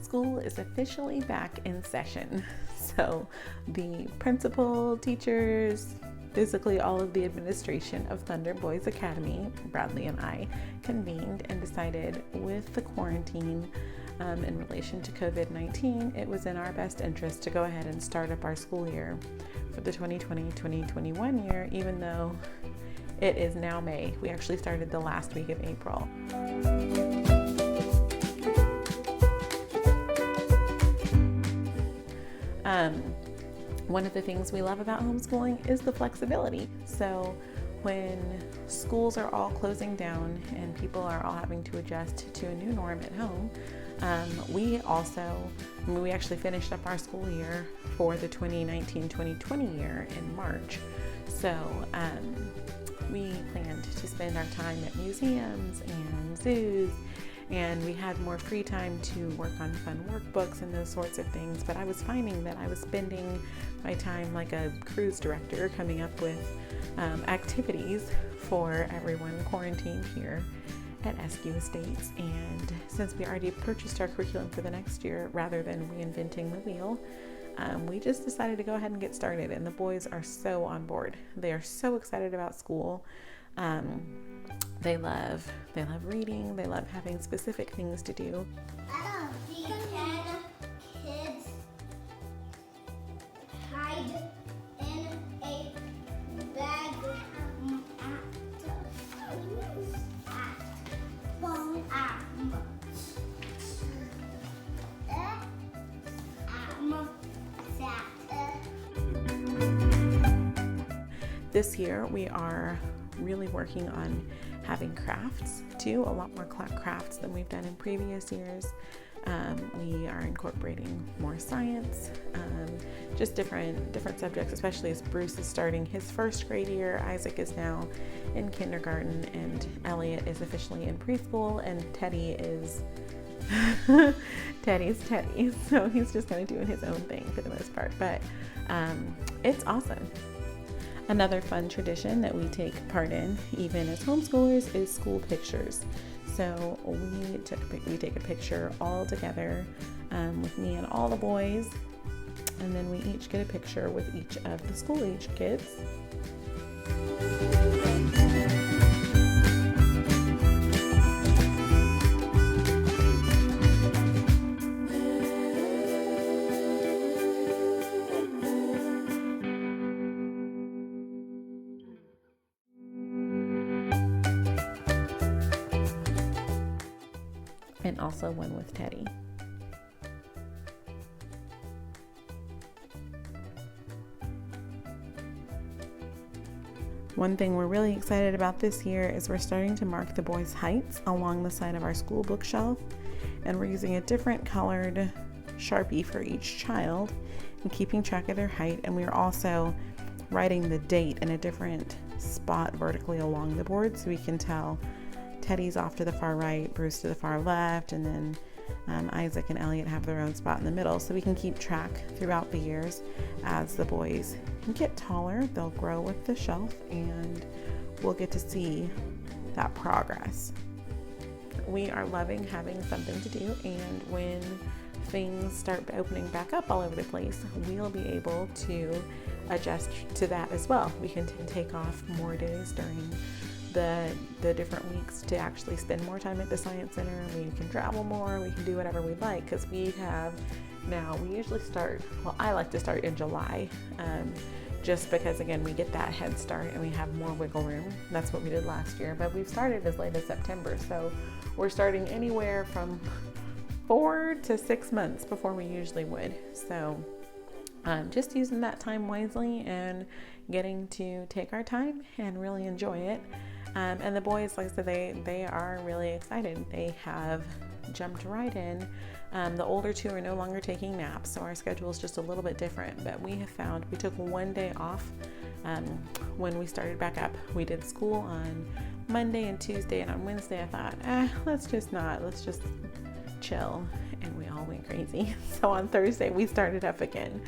School is officially back in session. So the principal, teachers, basically all of the administration of Thunder Boys Academy, Bradley and I, convened and decided with the quarantine in relation to COVID-19, it was in our best interest to go ahead and start up our school year for the 2020-2021 year, even though it is now May. We actually started the last week of April. One of the things we love about homeschooling is the flexibility. So when schools are all closing down and people are all having to adjust to a new norm at home, we actually finished up our school year for the 2019-2020 year in March. So we planned to spend our time at museums and zoos, and we had more free time to work on fun workbooks and those sorts of things. But I was finding that I was spending my time like a cruise director, coming up with activities for everyone quarantined here at SQ Estates. And since we already purchased our curriculum for the next year, rather than reinventing the wheel, we just decided to go ahead and get started. And the boys are so on board. They are so excited about school. They love reading. They love having specific things to do. Can kids hide in a bag This year we are really working on having crafts too, a lot more crafts than we've done in previous years. We are incorporating more science, just different subjects, especially as Bruce is starting his first grade year. Isaac is now in kindergarten, and Elliot is officially in preschool, and Teddy is Teddy's Teddy, so he's just kind of doing his own thing for the most part, but it's awesome. Another fun tradition that we take part in, even as homeschoolers, is school pictures. So we take a picture all together with me and all the boys, and then we each get a picture with each of the school age kids. And also one with Teddy. One thing we're really excited about this year is we're starting to mark the boys' heights along the side of our school bookshelf, and we're using a different colored Sharpie for each child and keeping track of their height. And we're also writing the date in a different spot vertically along the board, so we can tell Teddy's off to the far right, Bruce to the far left, and then Isaac and Elliot have their own spot in the middle, so we can keep track throughout the years. As the boys get taller, they'll grow with the shelf, and we'll get to see that progress. We are loving having something to do, and when things start opening back up all over the place, we'll be able to adjust to that as well. We can take off more days during the different weeks to actually spend more time at the Science Center. We can travel more, we can do whatever we like, because we usually start, I like to start in July, just because again we get that head start and we have more wiggle room. That's what we did last year, but we've started as late as September, so we're starting anywhere from 4 to 6 months before we usually would. So just using that time wisely and getting to take our time and really enjoy it. And the boys, like I said, they are really excited. They have jumped right in. The older two are no longer taking naps, so our schedule is just a little bit different. But we have found we took one day off when we started back up. We did school on Monday and Tuesday, and on Wednesday I thought, let's just chill, and we all went crazy. So on Thursday we started up again.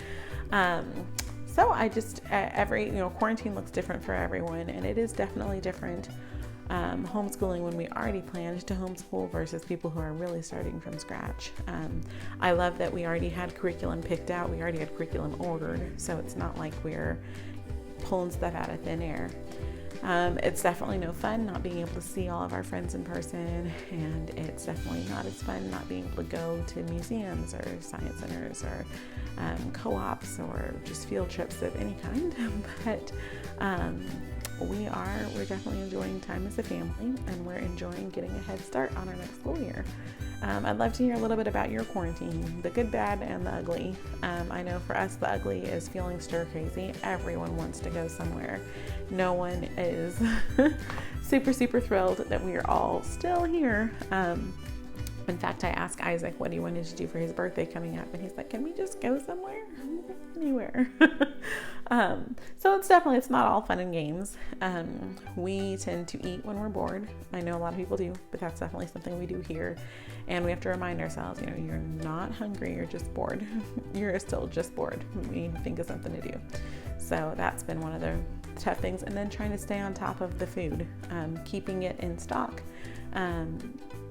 So I just, quarantine looks different for everyone, and it is definitely different homeschooling when we already planned to homeschool versus people who are really starting from scratch. I love that we already had curriculum picked out. We already had curriculum ordered, so it's not like we're pulling stuff out of thin air. It's definitely no fun not being able to see all of our friends in person, and it's definitely not as fun not being able to go to museums or science centers or co-ops or just field trips of any kind. But we're definitely enjoying time as a family, and we're enjoying getting a head start on our next school year. I'd love to hear a little bit about your quarantine, the good, bad, and the ugly. I know for us, the ugly is feeling stir crazy. Everyone wants to go somewhere. No one is super, super thrilled that we are all still here. In fact, I asked Isaac what he wanted to do for his birthday coming up, and he's like, can we just go somewhere? Anywhere. So it's not all fun and games. We tend to eat when we're bored. I know a lot of people do, but that's definitely something we do here. And we have to remind ourselves, you're not hungry, you're just bored. You're still just bored. We need to think of something to do. So that's been one of the tough things. And then trying to stay on top of the food, keeping it in stock,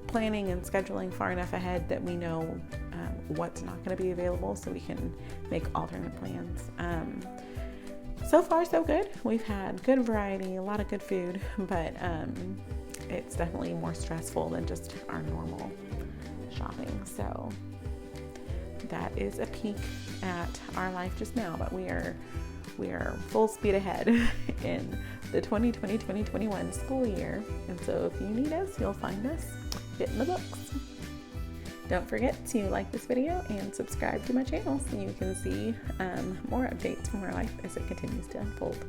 planning and scheduling far enough ahead that we know what's not going to be available so we can make alternate plans. So far, so good. We've had good variety, a lot of good food, but it's definitely more stressful than just our normal shopping. So that is a peek at our life just now, but we are full speed ahead in the 2020-2021 school year. And so if you need us, you'll find us in the books. Don't forget to like this video and subscribe to my channel so you can see more updates from our life as it continues to unfold.